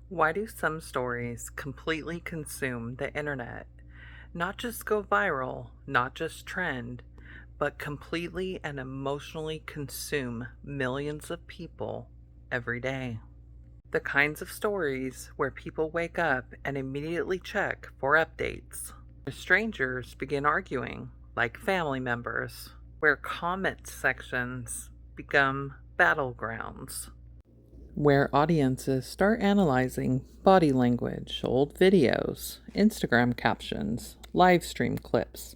Why do some stories completely consume the internet? Not just go viral, not just trend, but completely and emotionally consume millions of people every day. The kinds of stories where people wake up and immediately check for updates, where strangers begin arguing like family members, where comment sections become battlegrounds, where audiences start analyzing body language, old videos, Instagram captions, live stream clips,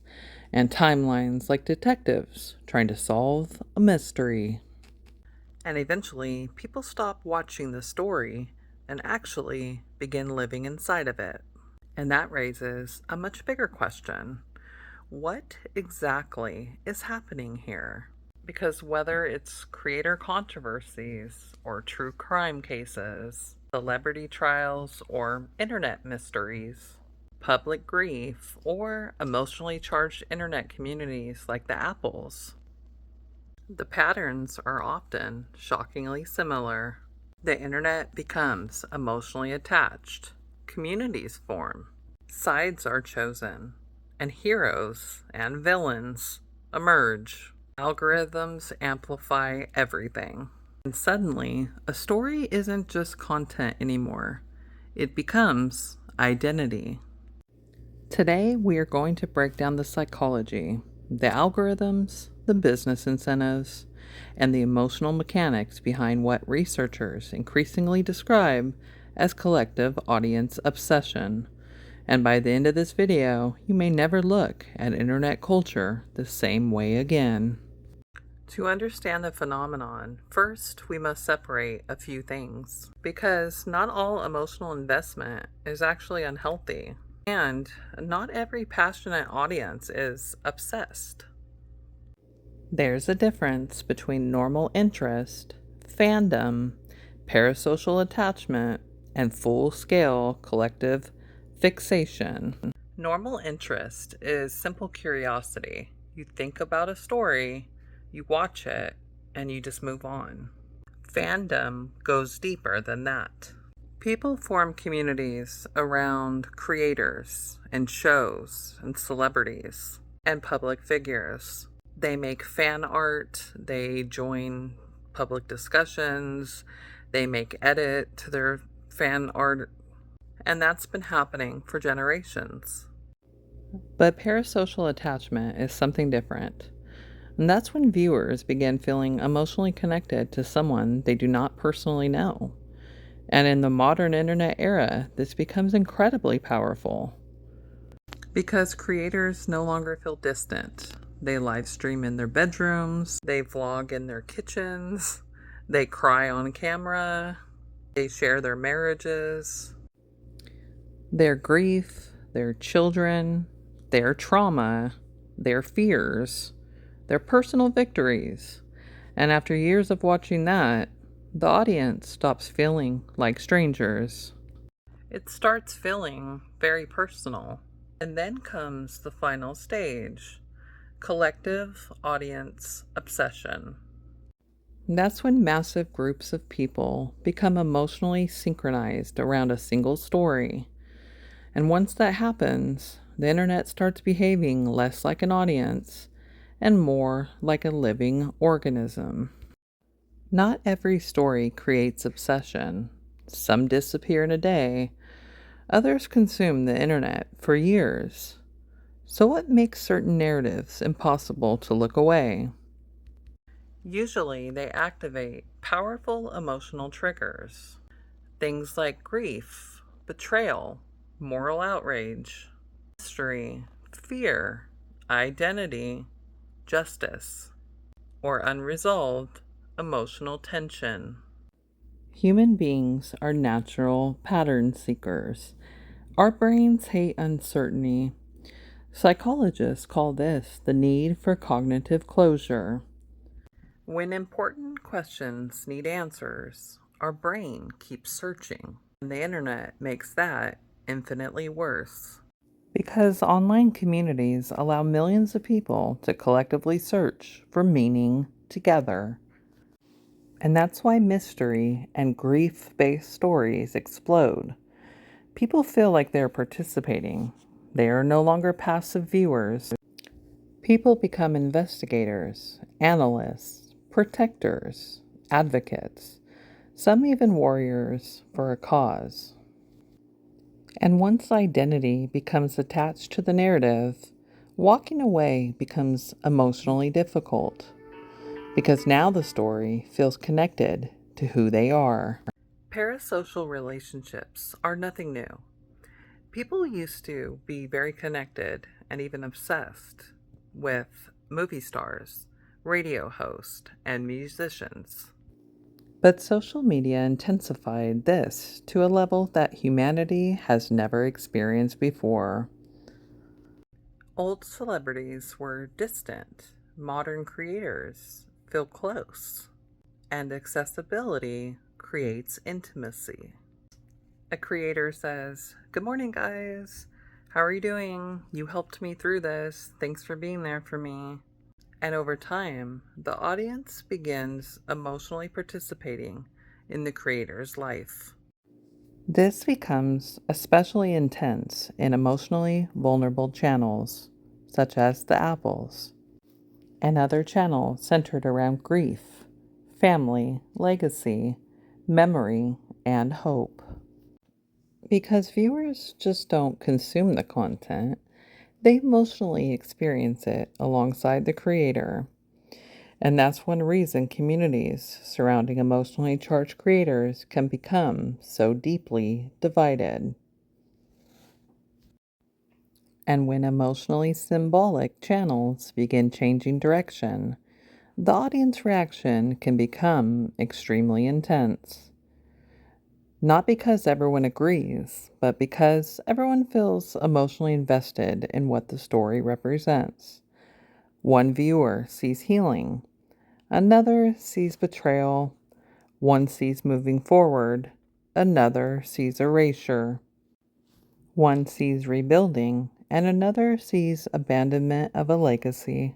and timelines like detectives trying to solve a mystery. And eventually, people stop watching the story and actually begin living inside of it. And that raises a much bigger question. What exactly is happening here? Because whether it's creator controversies or true crime cases, celebrity trials or internet mysteries, public grief or emotionally charged internet communities like TheApples, the patterns are often shockingly similar. The internet becomes emotionally attached, communities form, sides are chosen, and heroes and villains emerge. Algorithms amplify everything. And suddenly, a story isn't just content anymore, it becomes identity. Today, we are going to break down the psychology, the algorithms, the business incentives, and the emotional mechanics behind what researchers increasingly describe as collective audience obsession. And by the end of this video, you may never look at internet culture the same way again. To understand the phenomenon, first we must separate a few things, because not all emotional investment is actually unhealthy, and not every passionate audience is obsessed. There's a difference between normal interest, fandom, parasocial attachment, and full-scale collective fixation. Normal interest is simple curiosity. You think about a story, you watch it, and you just move on. Fandom goes deeper than that. People form communities around creators and shows and celebrities and public figures. They make fan art, they join public discussions, they make edit to their fan art, and that's been happening for generations. But parasocial attachment is something different. And that's when viewers begin feeling emotionally connected to someone they do not personally know. And in the modern internet era, this becomes incredibly powerful. Because creators no longer feel distant. They live stream in their bedrooms, they vlog in their kitchens, they cry on camera, they share their marriages, their grief, their children, their trauma, their fears, their personal victories. And after years of watching that, the audience stops feeling like strangers. It starts feeling very personal. And then comes the final stage, collective audience obsession. That's when massive groups of people become emotionally synchronized around a single story. And once that happens, the internet starts behaving less like an audience and more like a living organism. Not every story creates obsession. Some disappear in a day, others consume the internet for years. So, what makes certain narratives impossible to look away? Usually, they activate powerful emotional triggers. Things like grief, betrayal, moral outrage, mystery, fear, identity, justice, or unresolved emotional tension. Human beings are natural pattern seekers. Our brains hate uncertainty. Psychologists call this the need for cognitive closure. When important questions need answers, our brain keeps searching, and the internet makes that infinitely worse. Because online communities allow millions of people to collectively search for meaning together. And that's why mystery and grief based stories explode. People feel like they're participating. They are no longer passive viewers. People become investigators, analysts, protectors, advocates, some even warriors for a cause. And once identity becomes attached to the narrative, walking away becomes emotionally difficult because now the story feels connected to who they are. Parasocial relationships are nothing new. People used to be very connected and even obsessed with movie stars, radio hosts, and musicians. But social media intensified this to a level that humanity has never experienced before. Old celebrities were distant, modern creators feel close, and accessibility creates intimacy. A creator says, "Good morning, guys. How are you doing? You helped me through this. Thanks for being there for me." And over time, the audience begins emotionally participating in the creator's life. This becomes especially intense in emotionally vulnerable channels, such as TheApples, and other channels centered around grief, family, legacy, memory, and hope. Because viewers just don't consume the content, they emotionally experience it alongside the creator. And that's one reason communities surrounding emotionally charged creators can become so deeply divided. And when emotionally symbolic channels begin changing direction, the audience reaction can become extremely intense. Not because everyone agrees, but because everyone feels emotionally invested in what the story represents. One viewer sees healing, another sees betrayal, one sees moving forward, another sees erasure. One sees rebuilding, and another sees abandonment of a legacy.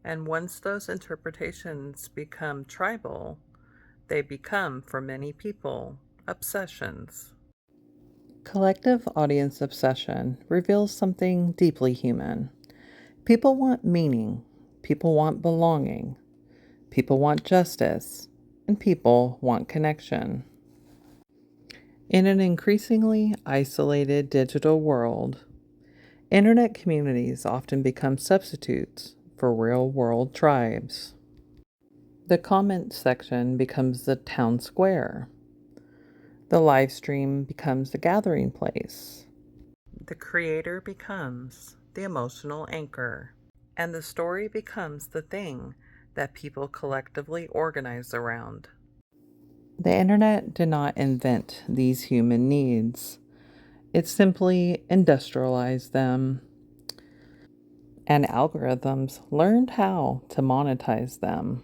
And once those interpretations become tribal, they become, for many people, obsessions. Collective audience obsession reveals something deeply human. People want meaning, people want belonging, people want justice, and people want connection. In an increasingly isolated digital world, internet communities often become substitutes for real world tribes. The comment section becomes the town square. The live stream becomes the gathering place. The creator becomes the emotional anchor. And the story becomes the thing that people collectively organize around. The internet did not invent these human needs. It simply industrialized them, and algorithms learned how to monetize them.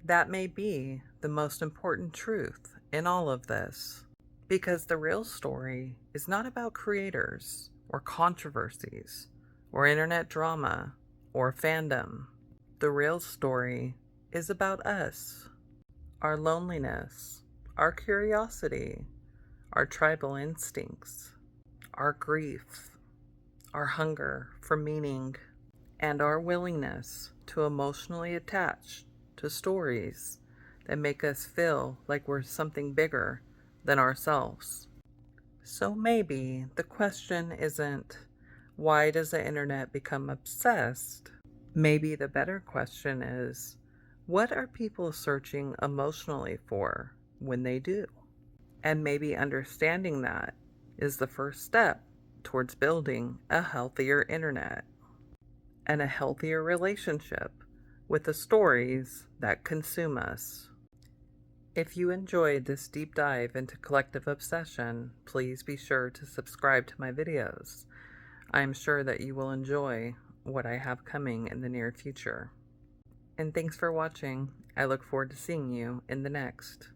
That may be the most important truth in all of this, because the real story is not about creators or controversies or internet drama or fandom. The real story is about us, our loneliness, our curiosity, our tribal instincts, our grief, our hunger for meaning, and our willingness to emotionally attach to stories that make us feel like we're something bigger than ourselves. So maybe the question isn't, why does the internet become obsessed? Maybe the better question is, what are people searching emotionally for when they do? And maybe understanding that is the first step towards building a healthier internet and a healthier relationship with the stories that consume us. If you enjoyed this deep dive into collective obsession, please be sure to subscribe to my videos. I am sure that you will enjoy what I have coming in the near future. And thanks for watching. I look forward to seeing you in the next.